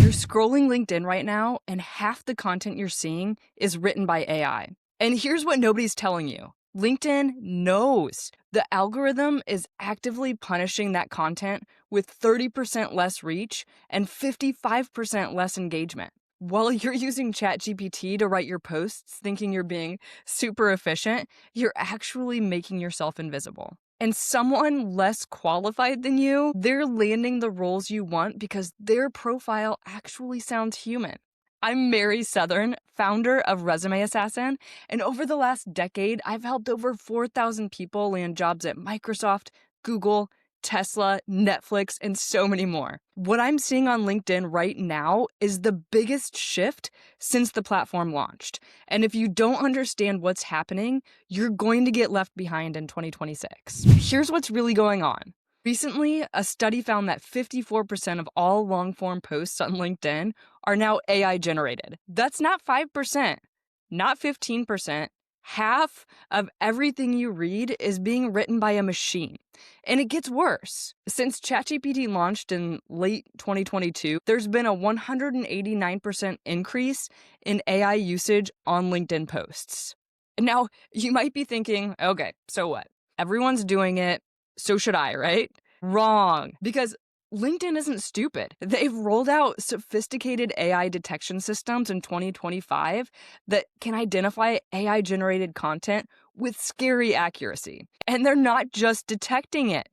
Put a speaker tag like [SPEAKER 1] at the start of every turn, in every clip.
[SPEAKER 1] You're scrolling LinkedIn right now, and half the content you're seeing is written by AI. And here's what nobody's telling you. LinkedIn knows the algorithm is actively punishing that content with 30% less reach and 55% less engagement. While you're using ChatGPT to write your posts thinking you're being super efficient, you're actually making yourself invisible. And someone less qualified than you, they're landing the roles you want because their profile actually sounds human. I'm Mary Southern, founder of Resume Assassin, and over the last decade, I've helped over 4,000 people land jobs at Microsoft, Google, Tesla, Netflix, and so many more. What I'm seeing on LinkedIn right now is the biggest shift since the platform launched. And if you don't understand what's happening, you're going to get left behind in 2026. Here's what's really going on. Recently, a study found that 54% of all long-form posts on LinkedIn are now AI generated. That's not 5%, not 15%. Half of everything you read is being written by a machine. And it gets worse. Since ChatGPT launched in late 2022, there's been a 189% increase in AI usage on LinkedIn posts. Now, you might be thinking, okay, so what? Everyone's doing it, so should I, right? Wrong. Because LinkedIn isn't stupid. They've rolled out sophisticated AI detection systems in 2025 that can identify AI-generated content with scary accuracy. And they're not just detecting it,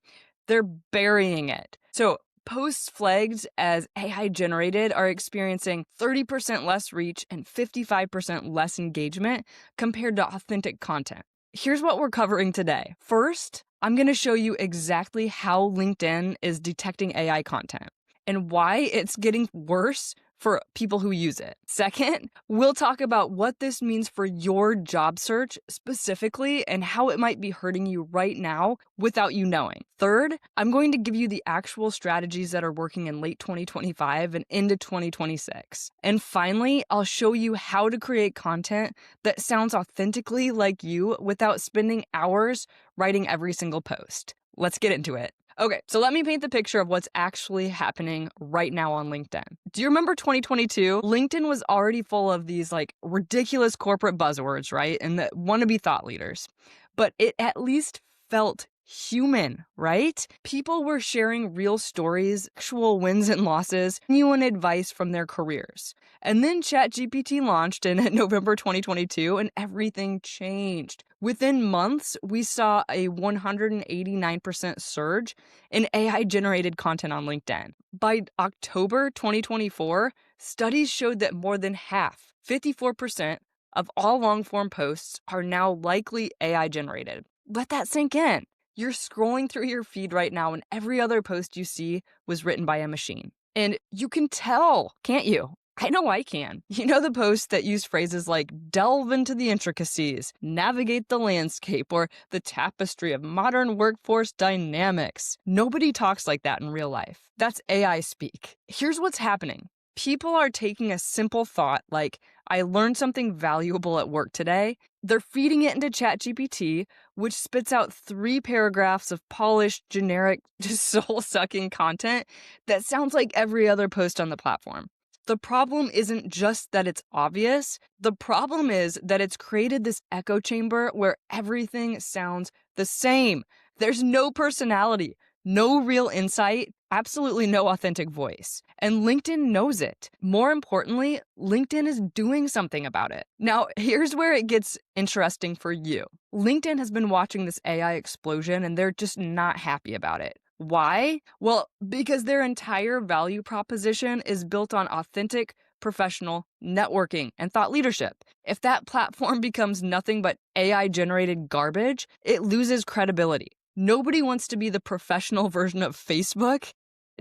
[SPEAKER 1] they're burying it. So posts flagged as AI-generated are experiencing 30% less reach and 55% less engagement compared to authentic content. Here's what we're covering today. First, I'm going to show you exactly how LinkedIn is detecting AI content and why it's getting worse for people who use it. Second, we'll talk about what this means for your job search specifically and how it might be hurting you right now without you knowing. Third, I'm going to give you the actual strategies that are working in late 2025 and into 2026. And finally, I'll show you how to create content that sounds authentically like you without spending hours writing every single post. Let's get into it. Okay, so let me paint the picture of what's actually happening right now on LinkedIn. Do you remember 2022? LinkedIn was already full of these ridiculous corporate buzzwords, right? And the wannabe thought leaders. But it at least felt human, right? People were sharing real stories, actual wins and losses, genuine advice from their careers. And then ChatGPT launched in November 2022 and everything changed. Within months, we saw a 189% surge in AI-generated content on LinkedIn. By October 2024, studies showed that more than half, 54%, of all long-form posts are now likely AI-generated. Let that sink in. You're scrolling through your feed right now and every other post you see was written by a machine. And you can tell, can't you? I know I can. You know the posts that use phrases like delve into the intricacies, navigate the landscape, or the tapestry of modern workforce dynamics. Nobody talks like that in real life. That's AI speak. Here's what's happening. People are taking a simple thought like, I learned something valuable at work today. They're feeding it into ChatGPT, which spits out 3 paragraphs of polished, generic, just soul-sucking content that sounds like every other post on the platform. The problem isn't just that it's obvious. The problem is that it's created this echo chamber where everything sounds the same. There's no personality, no real insight, absolutely no authentic voice. And LinkedIn knows it. More importantly, LinkedIn is doing something about it. Now, here's where it gets interesting for you. LinkedIn has been watching this AI explosion and they're just not happy about it. Why? Well, because their entire value proposition is built on authentic, professional networking and thought leadership. If that platform becomes nothing but AI-generated garbage, it loses credibility. Nobody wants to be the professional version of Facebook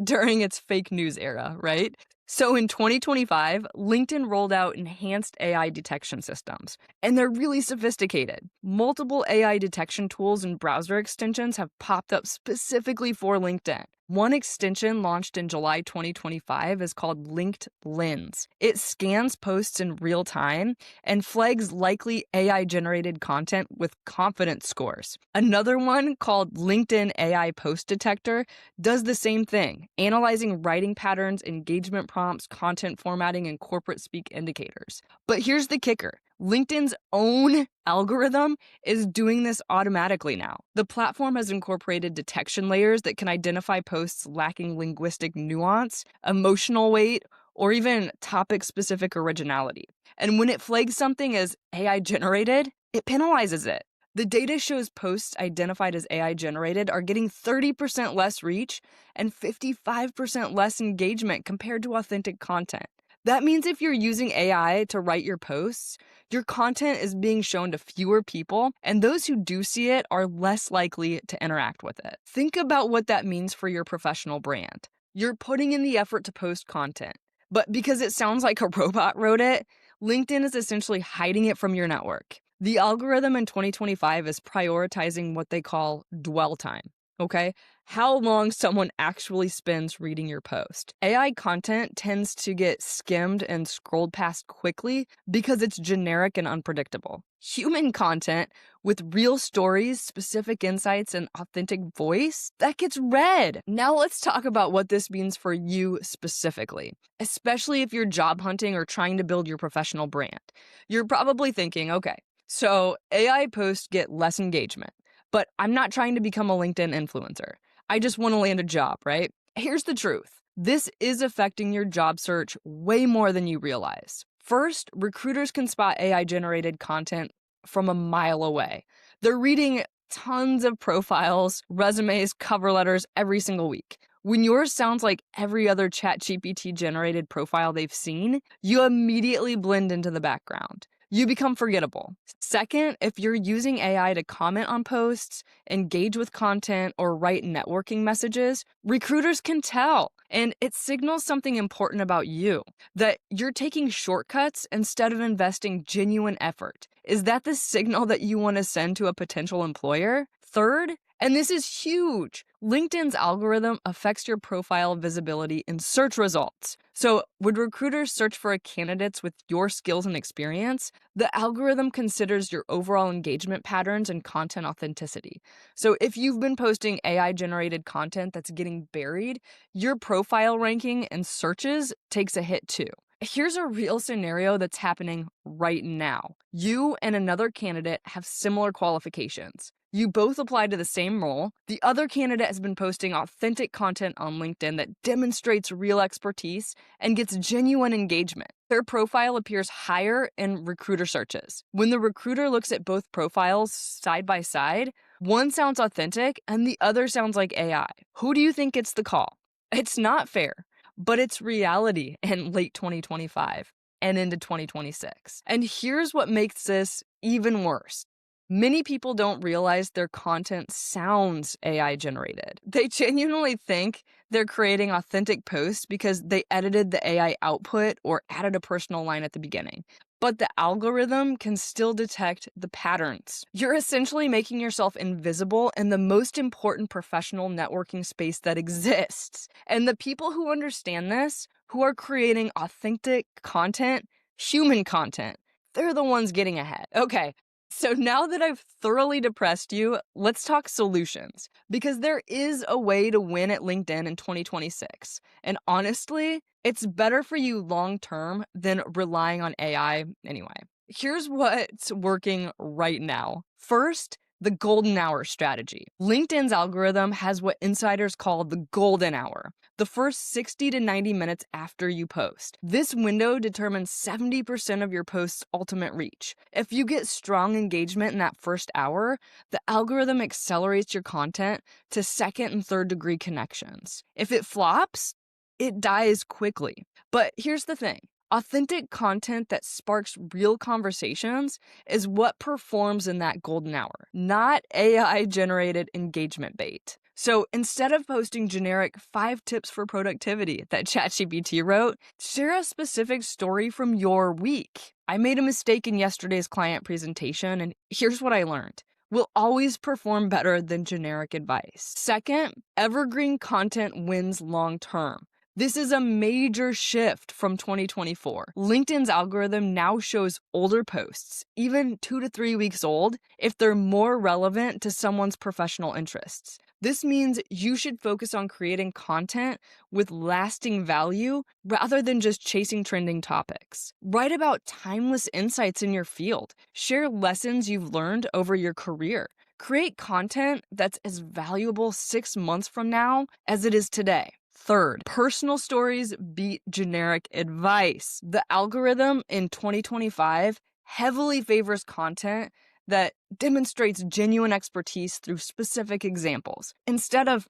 [SPEAKER 1] during its fake news era, right? So in 2025, LinkedIn rolled out enhanced AI detection systems, and they're really sophisticated. Multiple AI detection tools and browser extensions have popped up specifically for LinkedIn. One extension launched in July 2025 is called Linked Lens. It scans posts in real time and flags likely AI-generated content with confidence scores. Another one called LinkedIn AI Post Detector does the same thing, analyzing writing patterns, engagement prompts, content formatting, and corporate speak indicators. But here's the kicker. LinkedIn's own algorithm is doing this automatically now. The platform has incorporated detection layers that can identify posts lacking linguistic nuance, emotional weight, or even topic-specific originality. And when it flags something as AI generated, it penalizes it. The data shows posts identified as AI generated are getting 30% less reach and 55% less engagement compared to authentic content. That means if you're using AI to write your posts, your content is being shown to fewer people, and those who do see it are less likely to interact with it. Think about what that means for your professional brand. You're putting in the effort to post content, but because it sounds like a robot wrote it, LinkedIn is essentially hiding it from your network. The algorithm in 2025 is prioritizing what they call dwell time, okay? How long someone actually spends reading your post. AI content tends to get skimmed and scrolled past quickly because it's generic and unpredictable. Human content with real stories, specific insights, and authentic voice, that gets read. Now let's talk about what this means for you specifically, especially if you're job hunting or trying to build your professional brand. You're probably thinking, okay, so AI posts get less engagement, but I'm not trying to become a LinkedIn influencer. I just want to land a job, right? Here's the truth. This is affecting your job search way more than you realize. First, recruiters can spot AI-generated content from a mile away. They're reading tons of profiles, resumes, cover letters every single week. When yours sounds like every other ChatGPT-generated profile they've seen, you immediately blend into the background. You become forgettable. Second, if you're using AI to comment on posts, engage with content, or write networking messages, recruiters can tell. And it signals something important about you, that you're taking shortcuts instead of investing genuine effort. Is that the signal that you want to send to a potential employer? Third, and this is huge, LinkedIn's algorithm affects your profile visibility in search results. So when recruiters search for candidates with your skills and experience, the algorithm considers your overall engagement patterns and content authenticity. So if you've been posting AI-generated content that's getting buried, your profile ranking and searches takes a hit too. Here's a real scenario that's happening right now. You and another candidate have similar qualifications. You both apply to the same role. The other candidate has been posting authentic content on LinkedIn that demonstrates real expertise and gets genuine engagement. Their profile appears higher in recruiter searches. When the recruiter looks at both profiles side by side, one sounds authentic and the other sounds like AI. Who do you think gets the call? It's not fair, but it's reality in late 2025 and into 2026. And here's what makes this even worse. Many people don't realize their content sounds AI generated. They genuinely think they're creating authentic posts because they edited the AI output or added a personal line at the beginning. But the algorithm can still detect the patterns. You're essentially making yourself invisible in the most important professional networking space that exists. And the people who understand this, who are creating authentic content, human content, they're the ones getting ahead. Okay. So now that I've thoroughly depressed you, let's talk solutions, because there is a way to win at LinkedIn in 2026. And honestly, it's better for you long-term than relying on AI anyway. Here's what's working right now. First, the golden hour strategy. LinkedIn's algorithm has what insiders call the golden hour, the first 60 to 90 minutes after you post. This window determines 70% of your post's ultimate reach. If you get strong engagement in that first hour, the algorithm accelerates your content to second and third degree connections. If it flops, it dies quickly. But here's the thing. Authentic content that sparks real conversations is what performs in that golden hour, not AI-generated engagement bait. So instead of posting generic 5 tips for productivity that ChatGPT wrote, share a specific story from your week. I made a mistake in yesterday's client presentation, and here's what I learned. Will always perform better than generic advice. Second, evergreen content wins long term. This is a major shift from 2024. LinkedIn's algorithm now shows older posts, even 2 to 3 weeks old, if they're more relevant to someone's professional interests. This means you should focus on creating content with lasting value rather than just chasing trending topics. Write about timeless insights in your field. Share lessons you've learned over your career. Create content that's as valuable 6 months from now as it is today. Third, personal stories beat generic advice. The algorithm in 2025 heavily favors content that demonstrates genuine expertise through specific examples. Instead of,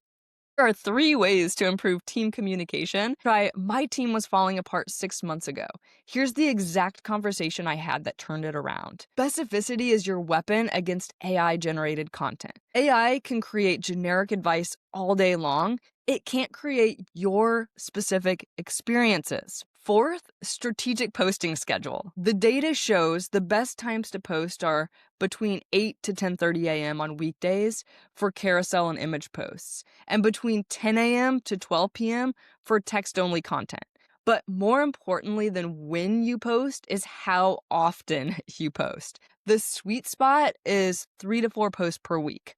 [SPEAKER 1] "There are 3 ways to improve team communication," try, "My team was falling apart 6 months ago. Here's the exact conversation I had that turned it around." Specificity is your weapon against AI-generated content. AI can create generic advice all day long. It can't create your specific experiences. Fourth, strategic posting schedule. The data shows the best times to post are between 8 to 10:30 a.m. on weekdays for carousel and image posts, and between 10 a.m. to 12 p.m. for text-only content. But more importantly than when you post is how often you post. The sweet spot is 3 to 4 posts per week.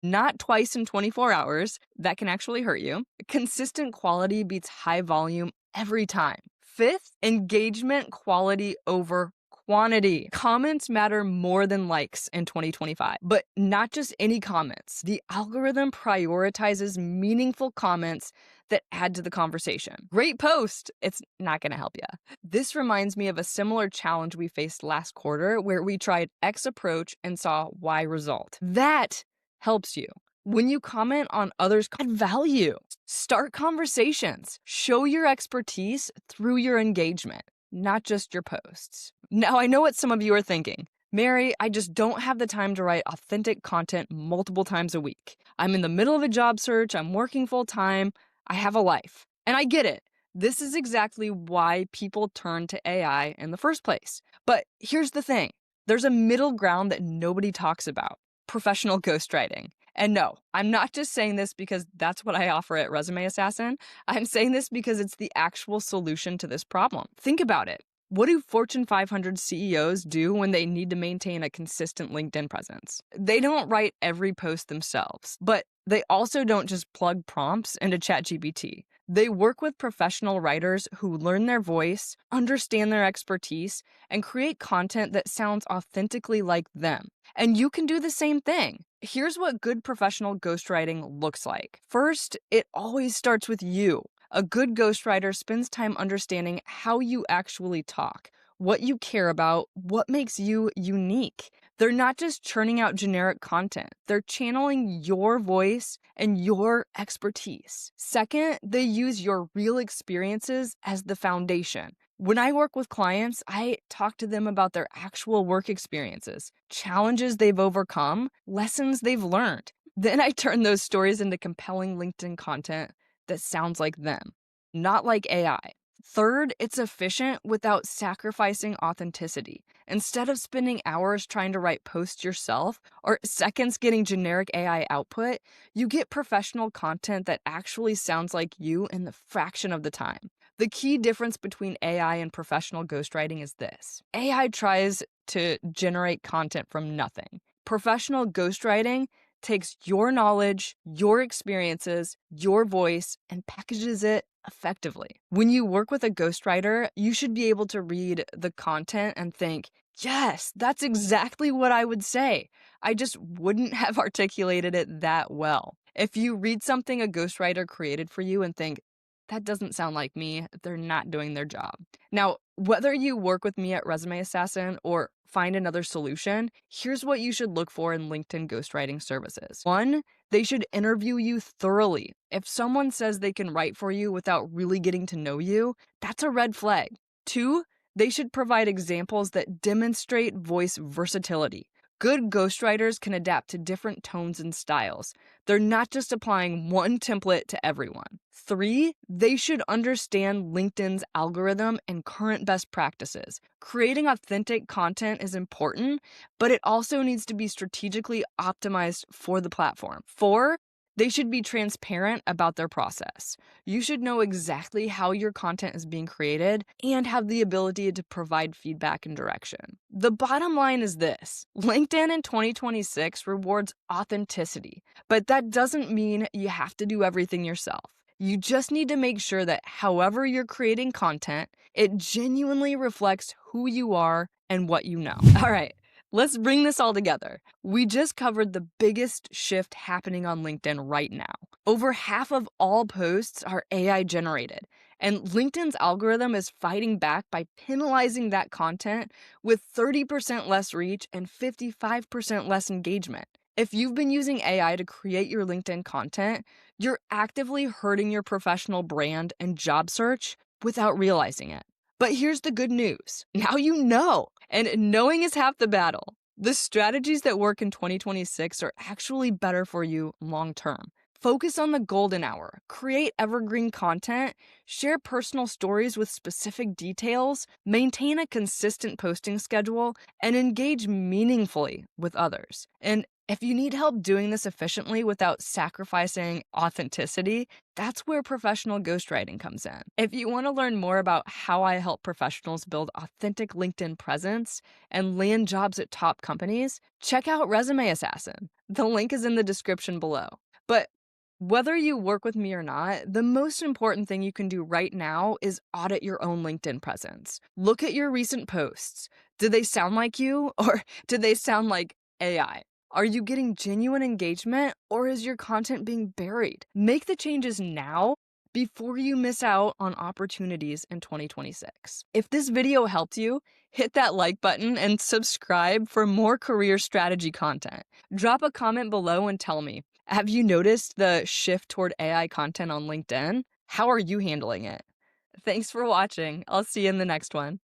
[SPEAKER 1] Not twice in 24 hours. That can actually hurt you. Consistent quality beats high volume every time. Fifth, engagement quality over quantity. Comments matter more than likes in 2025, but not just any comments. The algorithm prioritizes meaningful comments that add to the conversation. Great post, it's not going to help you. This reminds me of a similar challenge we faced last quarter where we tried X approach and saw Y result. That helps you. When you comment on others' add value, start conversations, show your expertise through your engagement, not just your posts. Now, I know what some of you are thinking. "Mary, I just don't have the time to write authentic content multiple times a week. I'm in the middle of a job search, I'm working full time, I have a life." And I get it. This is exactly why people turn to AI in the first place. But here's the thing. There's a middle ground that nobody talks about: professional ghostwriting. And no, I'm not just saying this because that's what I offer at Resume Assassin. I'm saying this because it's the actual solution to this problem. Think about it. What do Fortune 500 CEOs do when they need to maintain a consistent LinkedIn presence? They don't write every post themselves, but they also don't just plug prompts into ChatGPT. They work with professional writers who learn their voice, understand their expertise, and create content that sounds authentically like them. And you can do the same thing. Here's what good professional ghostwriting looks like. First, it always starts with you. A good ghostwriter spends time understanding how you actually talk, what you care about, what makes you unique. They're not just churning out generic content. They're channeling your voice and your expertise. Second, they use your real experiences as the foundation. When I work with clients, I talk to them about their actual work experiences, challenges they've overcome, lessons they've learned. Then I turn those stories into compelling LinkedIn content that sounds like them, not like AI. Third, it's efficient without sacrificing authenticity. Instead of spending hours trying to write posts yourself or seconds getting generic AI output, you get professional content that actually sounds like you in the fraction of the time. The key difference between AI and professional ghostwriting is this: AI tries to generate content from nothing. Professional ghostwriting takes your knowledge, your experiences, your voice, and packages it effectively. When you work with a ghostwriter, you should be able to read the content and think, "Yes, that's exactly what I would say. I just wouldn't have articulated it that well." If you read something a ghostwriter created for you and think, "That doesn't sound like me," they're not doing their job. Now, whether you work with me at Resume Assassin or find another solution, here's what you should look for in LinkedIn ghostwriting services. 1, they should interview you thoroughly. If someone says they can write for you without really getting to know you, that's a red flag. 2, they should provide examples that demonstrate voice versatility. Good ghostwriters can adapt to different tones and styles. They're not just applying one template to everyone. 3, they should understand LinkedIn's algorithm and current best practices. Creating authentic content is important, but it also needs to be strategically optimized for the platform. 4, They should be transparent about their process. You should know exactly how your content is being created and have the ability to provide feedback and direction. The bottom line is this: LinkedIn in 2026 rewards authenticity, but that doesn't mean you have to do everything yourself. You just need to make sure that however you're creating content, it genuinely reflects who you are and what you know. All right, let's bring this all together. We just covered the biggest shift happening on LinkedIn right now. Over half of all posts are AI generated, and LinkedIn's algorithm is fighting back by penalizing that content with 30% less reach and 55% less engagement. If you've been using AI to create your LinkedIn content, you're actively hurting your professional brand and job search without realizing it. But here's the good news. Now you know, and knowing is half the battle. The strategies that work in 2026 are actually better for you long term. Focus on the golden hour, create evergreen content, share personal stories with specific details, maintain a consistent posting schedule, and engage meaningfully with others. And if you need help doing this efficiently without sacrificing authenticity, that's where professional ghostwriting comes in. If you want to learn more about how I help professionals build authentic LinkedIn presence and land jobs at top companies, check out Resume Assassin. The link is in the description below. But whether you work with me or not, the most important thing you can do right now is audit your own LinkedIn presence. Look at your recent posts. Do they sound like you, or do they sound like AI? Are you getting genuine engagement, or is your content being buried? Make the changes now before you miss out on opportunities in 2026. If this video helped you, hit that like button and subscribe for more career strategy content. Drop a comment below and tell me, have you noticed the shift toward AI content on LinkedIn? How are you handling it? Thanks for watching. I'll see you in the next one.